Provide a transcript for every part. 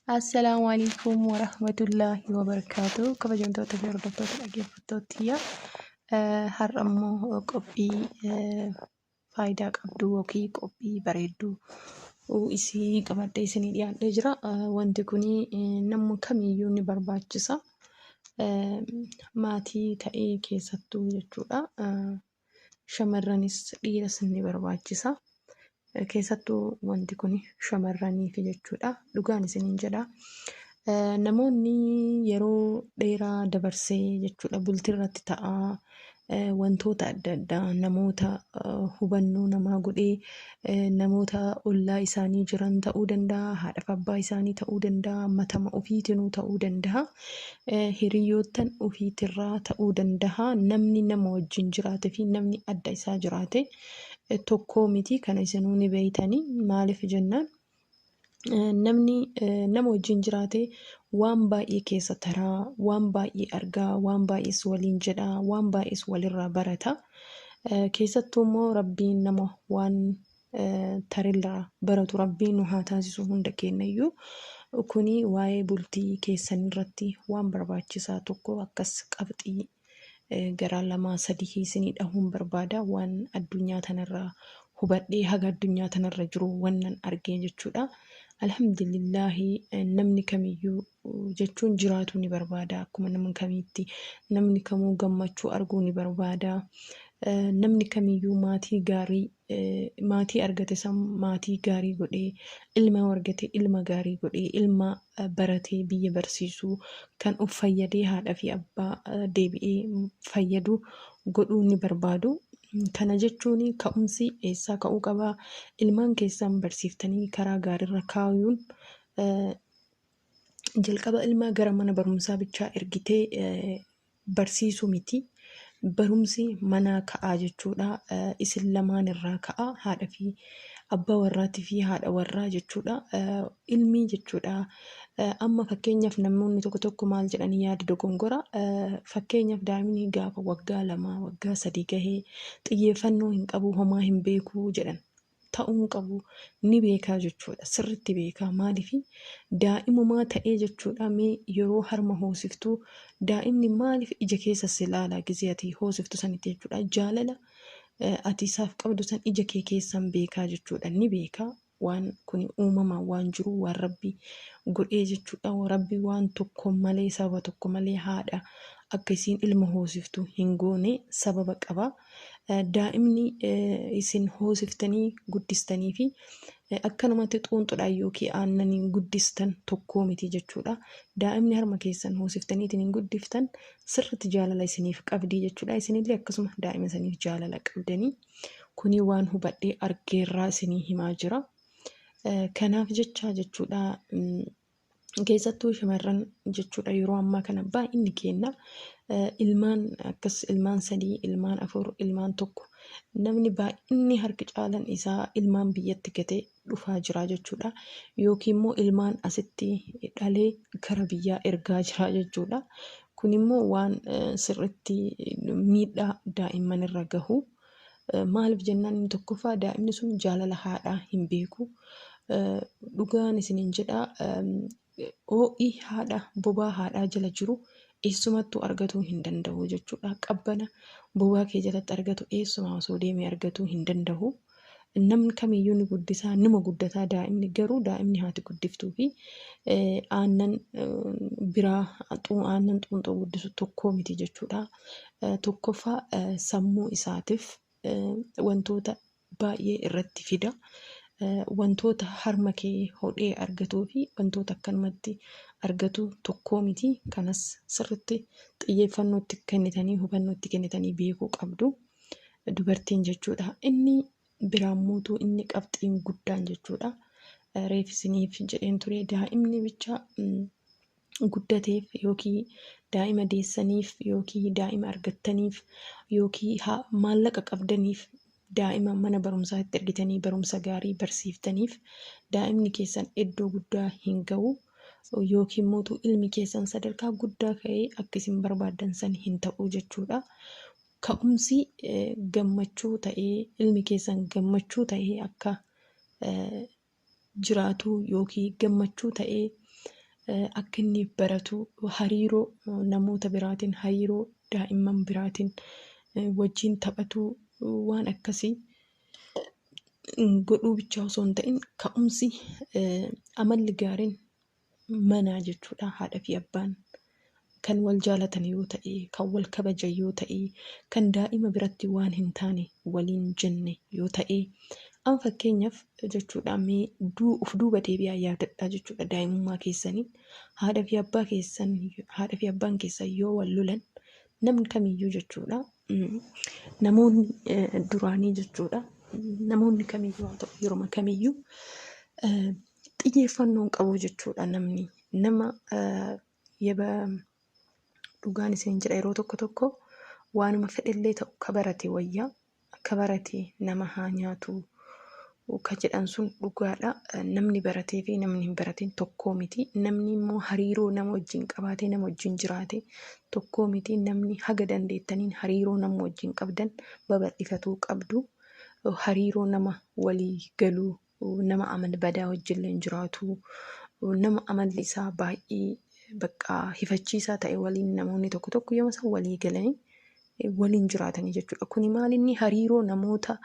Assalamu alaikum warahmatullahi wabarakatuh. Kabajamtoota fi hordoftoota dhaggeeffattootiyya. Har'a immoo qophii faayidaa qabdu yookiin qophii bareedduu isii qabadhee isinii dhiyaadhee jira. Wanti kun nama kamiyyuu ni barbaachisa. Maatii ta'ee keessattuu jechuudha. Shamarranis dhiiras ni barbaachisa. Keessattuu wanti kun shamarraniif jechuudha. Dhugaan isiniin jedha. Namoonni yeroo dheeraa dabarsee jechuudha bultii irratti ta'aa wantoota adda addaa namoota hubannoo namaa godhee namoota ollaa isaanii jiran ta'uu danda'a, haadhaaf abbaa isaanii ta'uu danda'a, matama ofiitinuu ta'uu danda'a, hiriyoottan ofiitirraa ta'uu danda'a. Namni nama wajjin jiraate fi namni adda isaa jiraate tokko miti. Kana isinuu ni beeytanii. Maaliif jennaan namni nama wajjin jiraate waan baay'ee keessa taraa, waan baay'ee argaa, waan baay'ees waliin jedhaa, waan baay'ees walirraa barata. Keessattuu immoo rabbiin nama waan tarirraa baratu rabbiin nu haa taasisu hunda keenyayyuu. Kuni waa'ee bultii keessan irratti waan barbaachisaa tokko akkas qabxii garaa lamaa sadii isinii dhahuun barbaada. Waan addunyaa tanarraa hubadhee haga addunyaa tanarra jiru wannan argee jechuudha. Alhamdulillahi namni kamiyyuu jechuun jiraatu ni barbaada. Akkuma nama kamiitti namni kamuu gammachuu arguu ni barbaada. Namni kamiyyuu maatii gaarii maatii argate san maatii gaarii godhee, ilma argate ilma gaarii godhee, ilma baratee biyya barsiisuu kan of fayyadee haadha fi abbaa deebi'ee fayyadu godhuu ni barbaadu. Kana jechuun ka'umsi eessaa ka'uu qabaa? Ilmaan keessan barsiiftanii karaa gaariirra kaayuun jalqaba ilmaa gara mana barumsaa bichaa ergitee barsiisuu miti. Barumsi manaa ka'aa jechuudha. Isin lamaan irraa ka'a. Haadha fi abbaa warraatii fi haadha warraa jechuudha. Ilmi jechuudha. Amma fakkeenyaaf namoonni tokko tokko maal jedhanii yaada dogongora. Fakkeenyaaf daa'imni gaafa waggaa 2 waggaa 3 gahee xiyyeeffannoo hin qabu, homaa hin beeku jedhan. Ta'uu qabu ni beekaa jechuudha. Sirriitti beekaa. Maaliif daa'imumaa ta'ee jechuudha. Mee yeroo harma hoosiftuu daa'imni maaliif ija keessa si ilaalaa gizee ati hoosiftu sanitti jechuudha. Jaalala ati isaaf qabdu san ija kee keessan beekaa jechuudha. Ni beekaa. Waan kun uumamaan waan jiru waan rabbi godhee jechuudha. Rabbi waan tokko malee sababa tokko malee haadha akka isiin ilma hoosiftu hin goone sababa qaba. Daa'imni isin hoosiftanii guddistanii fi akka namatti xuunxudhaan yookiin aannaniin guddistan tokkoo miti jechuudha. Daa'imni harma keessan hoosiftaniitiin hin guddiftan sirriitti jaalala isiniif qabdii jechuudha. Isinillee akkasuma daa'ima isiniif jaalala qabdanii. Kuni waan hubadhee argeerraa isinii himaa jira. Kanaaf jecha jechuudha. Keessattuu shamarran jechuudha yeroo ammaa kana baay'inni keenya ilmaan akkas ilmaan 3, ilmaan 4, ilmaan 1 namni baay'inni harki caalan isaa ilmaan biyyatti gatee dhufaa jira jechuudha. Yookiin immoo ilmaan asitti dhalee gara biyyaa ergaa jira jechuudha. Kun immoo waan sirriitti miidhaa daa'imman irra gahu. Maaliif jennaan inni tokkoffaa daa'imni sun jaalala haadhaa hin beeku. Dhugaan isiniin jedha. Ho'i haadha bobaa haadhaa jala jiru eessumattuu argatuu hin danda'u jechuudha. Qabbana bobaa kee jalatti argatu eessuma osoo deemee argatuu hin danda'u. Namni kamiyyuu ni guddisaa, nima guddataa. Daa'imni garuu daa'imni haati guddiftuu fi aannan biraa aannan xuunxoo guddisu tokkoo miti jechuudha. Tokkoffaa sammuu isaatiif wantoota baay'ee irratti fida. Wantoota harma kee hodhee argatuu fi wantoota akkanumatti argatu tokkoo miti. Kanas sirriitti xiyyeeffannootti kennitanii hubannootti kennitanii beekuu qabdu dubartiin jechuudha. Inni biraan muutuu inni qabxiin guddaan jechuudha. Reef isiniif jedheen ture daa'imni bicha guddateef yookiin daa'ima deessaniif yookiin daa'ima argattaniif yookiin maallaqa qabdaniif daa'ima mana barumsaatti ergitanii barumsa gaarii barsiiftaniif daa'imni keessan iddoo guddaa hin ga'u. Yookiin immoo ilmi keessan sadarkaa guddaa ka'ee akka isin barbaaddan san hin ta'u jechuudha. Ka'umsi gammachuu ta'ee ilmi keessan gammachuu ta'ee akka jiraatu yookiin gammachuu ta'ee akka inni baratu hariiroo namoota biraatiin, hariiroo daa'imman biraatiin wajjin taphatu waan akkasii godhuu bichaa osoo hin ta'in ka'umsi amalli gaariin manaa jechuudha. Haadha fi abbaan kan wal jaalatan yoo ta'e, kan wal kabajan yoo ta'e, kan daa'ima biratti waan hin taane waliin jenne yoo ta'e, an fakkeenyaaf jechuudha mee uf duuba deebi'aa yaadadhaa jechuudha daa'imummaa keessanii haadha fi abbaan keessan yoo wal lolan namni kamiyyuu jechuudha namoonni duraanii jechuudha namoonni kamiyyuu haa ta'u yeroo kamiyyuu xiyyeeffannoon qabu jechuudha namni nama yaba dhugaan isin jedha yeroo tokko waanuma fedhellee ta'u kabarate wayyaa kabarate nama haa nyaatu kan jedhan sun dhugaadha. Namni baratee fi namni hin baratin tokkoo miti. Namni immoo hariiroo nama wajjin qabaatee nama wajjin jiraate tokkoo miti. Namni haga dandeettaniin hariiroo nama wajjin qabdan babal'ifatuu qabdu. Hariiroo nama walii galuu nama amal badaa wajjillee hin jiraatu nama amalli isaa baay'ee bakka hifachiisaa ta'e waliin namoonni tokko yoo isaan walii galanii waliin jiraatanii jechuudha. Kuni maalinni hariiroo namoota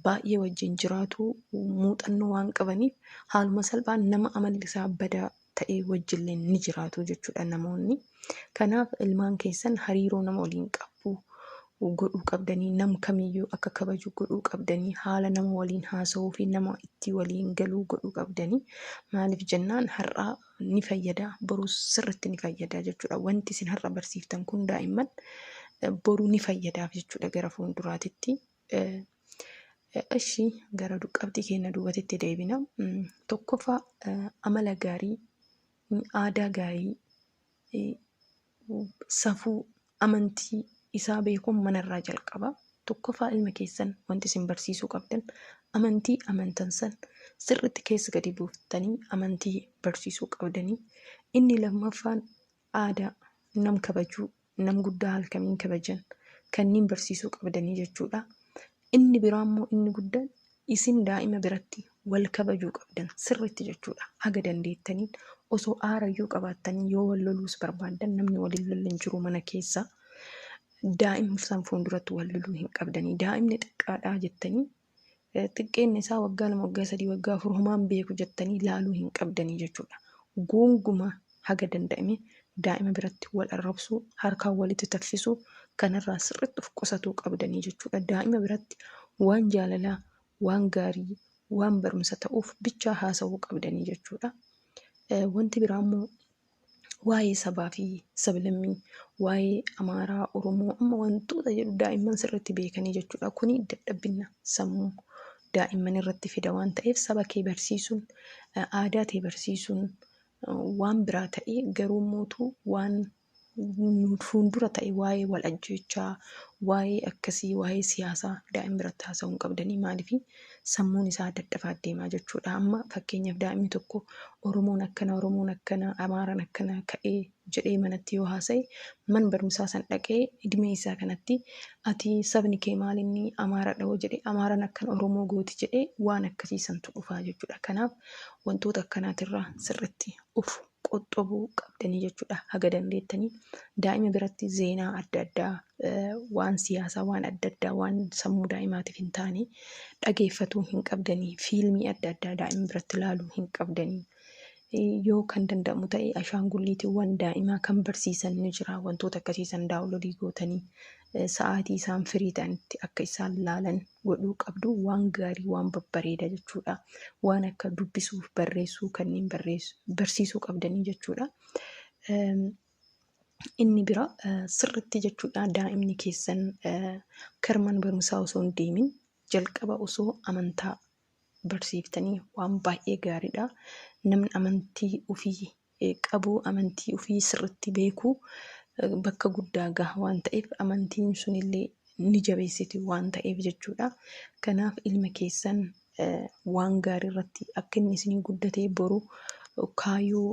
baay'ee wajjin jiraatu muuxannoo waan qabaniif haaluma salphaan nama amalli isaa badaa ta'e wajjillee ni jiraatu jechuudha namoonni. Kanaaf ilmaan keessan hariiroo nama waliin qabu godhuu qabdanii nama kamiyyuu akka kabaju godhuu qabdanii haala nama waliin haasa'uu fi nama itti waliin galuu godhuu qabdanii maaliif jennaan har'aa ni fayyada boruu sirriitti ni fayyada jechuudha. Wanti isin har'a barsiiftan kun daa'imman boruu ni fayyadaaf jechuudha gara fuulduraatitti. Ishii gara qabxii keenya duubatitti deebina. Tokkoffaa amala gaarii, aadaa gaarii, safuu amantii isaa beekuun manarraa jalqaba. Tokkoffaa ilma keessan wanti isin barsiisuu qabdan amantii amantan san sirriitti keessa gadi buuftanii amantii barsiisuu qabdanii. Inni lammaffaan aadaa nam kabajuu nam guddaa halkamiin kabajan kanneen barsiisuu qabdanii jechuudha. Inni biraammoo inni guddaan isin daa'ima biratti wal kabajuu qabdan sirriitti jechuudha. Haga dandeettaniin osoo aarayyuu qabaattanii yoo wal loluus barbaaddan namni waliin lollan jiru mana keessa daa'imni san fuulduratti wal loluu hin qabdanii. Daa'imni xiqqaadhaa jettanii xiqqeenni isaa waggaa 2 waggaa 3 waggaa 4 homaan beeku jettanii laaluu hin qabdanii jechuudha. Goonguma haga danda'ame daa'ima biratti wal arrabsuu harkaan walitti taffisuu kanarraa sirriitti of qusatuu qabdanii jechuudha. Daa'ima biratti waan jaalalaa, waan gaarii, waan barumsa ta'uuf bichaa haasa'uu qabdanii jechuudha. Wanti biraammoo waa'ee sabaa fi sablammii, waa'ee Amaaraa, Oromoo amma wantoota jedhu daa'imman sirriitti beekanii jechuudha. Kuni dadhabbina sammuu daa'imman irratti fida waan ta'eef saba kee barsiisuun, aadaa kee barsiisuun waan biraa ta'e garuu mootuu waan fuuldura ta'e waa'ee wal ajjeechaa waa'ee akkasii waa'ee siyaasaa daa'ima biratti haasa'uu hin qabdanii maaliif sammuun isaa dadhabaa deemaa jechuudha. Amma fakkeenyaaf daa'imni tokko Oromoon akkana Amaaraan akkana ka'ee jedhee manatti yoo haasa'e man barumsaa san dhaqee idimee isaa kanatti ati sabni kee maalinni Amaaraadha hoo jedhee Amaaraan akkan Oromoo gooti jedhee waan akkasiisantu dhufaa jechuudha. Kanaaf wantoota akkanaatirraa sirriitti of qoxxobuu qabdanii jechuudha. Haga dandeettanii daa'ima biratti zeenaa adda addaa waan siyaasaa waan adda addaa waan sammuu daa'imaatiif hin taane dhageeffatuu hin qabdanii. Fiilmii adda addaa daa'ima biratti ilaaluu hin qabdanii. Yoo kan danda'amu ta'e ashaangulliitiiwwan daa'imaa kan barsiisan ni jira. Wantoota akkasiisan daawulodii gootanii sa'aatii isaan firii ta'anitti akka isaan laalan godhuu qabdu. Waan gaarii waan babbareeda jechuudha. Waan akka dubbisuuf barreessuu kanneen barsiisuu qabdanii jechuudha. Inni bira sirriitti jechuudha daa'imni keessan karman barumsaa osoo hin deemin jalqaba osoo amantaa barsiiftanii waan baay'ee gaariidha. Namni amantii ofii qabu amantii ofii sirriitti beeku bakka guddaa gaha waan ta'eef amantiin sunillee ni jabeessiti waan ta'eef jechuudha. Kanaaf ilma keessan waan gaarii irratti akka inni isinii guddatee boru kaayyoo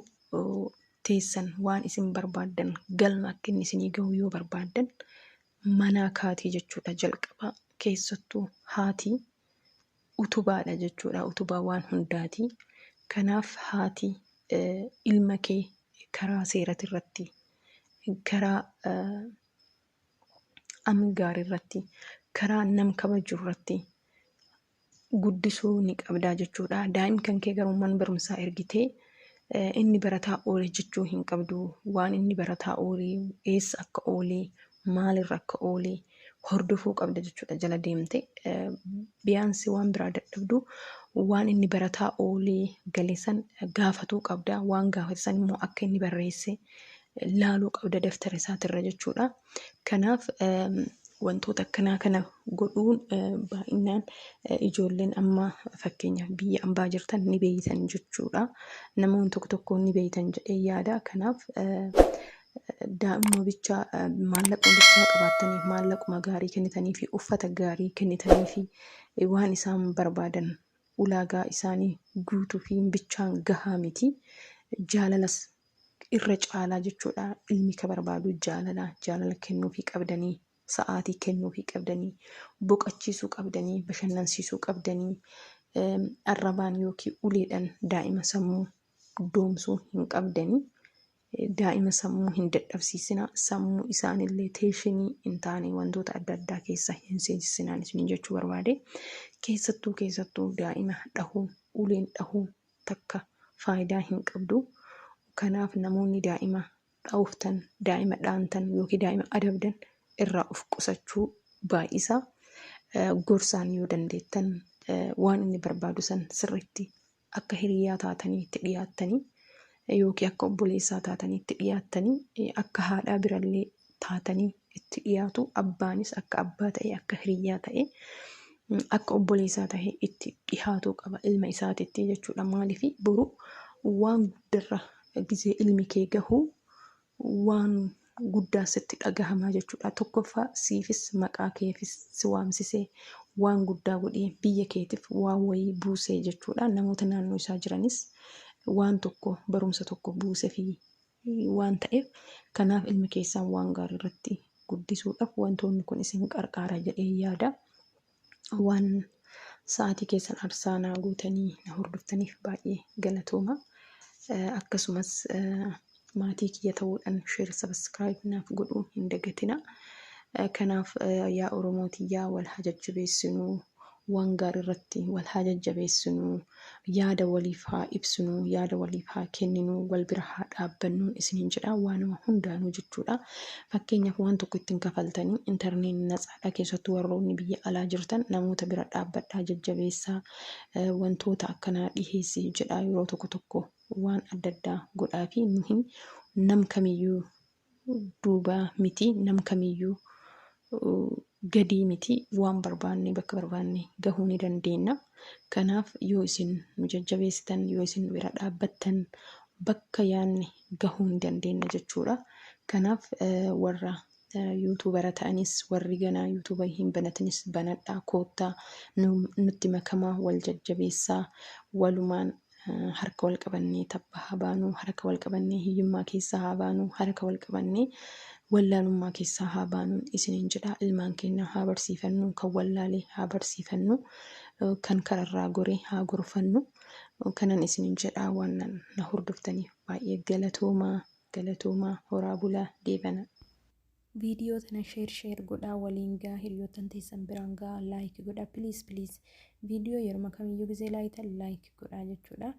teessan waan isin barbaaddan galma akka inni isinii gahu yoo barbaaddan manaa kaatii jechuudha. Jalqaba keessattuu haati utubaadha jechuudha. Utubaa waan hundaati. Kanaaf haati ilma kee karaa seerati irratti, karaa gaarii irratti, karaa nam kabajuu irratti guddisuu ni qabdaa jechuudha. Daa'imni kan kee garuu mana barumsaa ergitee inni barataa oole jechuu hin qabdu. Waan inni barataa oolee, eessa akka oolee, maalirra akka oolee hordofuu qabda jechuudha. Jala deemte biyyaansi waan biraa dadhabdu waan inni barataa oolee galeessan gaafatuu qabda. Waan gaafatan immoo akka inni barreesse laaluu qabda daftara isaatirra jechuudha. Kanaaf wantoota akkanaa kana godhuun baay'inaan ijoolleen amma fakkeenyaaf biyya ambaa jirtan ni beeytan jechuudha. Namoonni tokko tokko ni beeytan jedhee yaada. Kanaaf daa'imma bichaa maallaquma bichaa qabaatanii maallaquma gaarii kennitanii fi uffata gaarii kennitanii fi waan isaan barbaadan ulaagaa isaanii guutuu fi bichaan gahaa miti. Jaalalas irra caalaa jechuudha. Ilmi ka barbaadu jaalala kennuufii qabdanii, sa'aatii kennuufii qabdanii, boqachiisuu qabdanii, bashannansiisuu qabdanii, arrabaan yookiin uleedhaan daa'ima sammuu doomsuu hin qabdanii. Daa'ima sammuu hin dadhabsiisina. Sammuu isaanillee teeshinii hin taane wantoota adda addaa keessa hin seensisinaan isin jechuu barbaade. Keessattuu daa'ima dhahuun, uleen dhahuun takka faayidaa hin qabdu. Kanaaf namoonni daa'ima dhauftan, daa'ima dhaantan yookiin daa'ima adabdan irraa of qusachuu baay'isa. Gorsaan yoo dandeettan waan inni barbaadu san sirriitti akka hiriyaa taatanii itti dhiyaattanii yookiin akka obboleessaa taatanii itti dhiyaattanii akka haadhaa birallee taatanii itti dhiyaatu. Abbaanis akka abbaa ta'e, akka hiriyaa ta'e, akka obboleessaa ta'e itti dhiyaatuu qaba ilma isaatitti jechuudha. Maaliif boru waan guddarra gisee ilmi kee gahu waan guddaa sitti dhagahamaa jechuudha. Tokkoffaa siifis maqaa keefis si waamsisee waan guddaa godhee biyya keetiif waan wayii buusee jechuudha. Namoota naannoo isaa jiranis waan tokko barumsa tokko buusee fi waan ta'eef kanaaf ilmi keessaan waan gaarii irratti guddisuudhaaf wantoonni kun isin qarqaara jedhee yaada. Waan sa'aatii keessan aarsaa naa gootanii na hordoftaniif baay'ee galatooma. Akkasumas maatii kiyya ta'uudhaan sheer sabiskiraayib naaf godhuu hin dagatina. Kanaaf yaa Oromootii wal haa jajjabeessinuu, waan gaarii irratti wal haa jajjabeessinuu, yaada waliif haa ibsinuu, yaada waliif haa kenninuu, wal bira haa dhaabbannuun isiniin jedha. Waanuma hundaanuu jechuudha. Fakkeenyaaf waan tokko ittiin kafaltanii intarneetiin natsaadha. Keessattuu warroonni biyya alaa jirtan namoota bira dhaabbadhaa, jajjabeessaa, wantoota akkanaa dhiheessii jedha. Yeroo tokko waan adda addaa godhaa fi nuhi nam kamiyyuu duubaa miti, nam kamiyyuu gadii miti. Waan barbaanne bakka barbaanne gahuu ni dandeenya. Kanaaf yoo isin nu jajjabeessitan, yoo isin bira dhaabbattan bakka yaanne gahuu ni dandeenya jechuudha. Kanaaf warra yuutuubara ta'anis warri ganaa yuutuuba hin banatanis banadhaa, koottaa nutti makamaa, wal jajjabeessaa, walumaan harka wal qabannee tabba haa baanuu, harka wal qabannee hiyyummaa keessaa haa baanuu, harka wal qabannee wallaalummaa keessaa haa baanuu isiniin jedha. Ilmaan keenya haa barsiifannu, kan wallaalee haa barsiifannu, kan kararraa goree haa gorfannu. Kanan isiniin jedha. Waan na hordoftaniif baay'ee galatoomaa, horaa bulaa, deebana. Viidiyoo tana sheer godhaa, waliin gaa, hiriyoottan teessan biraan gaa, laayik godhaa please. Viidiyoo yeroo kamiyyuu gisee laayitan laayik godhaa jechuudha.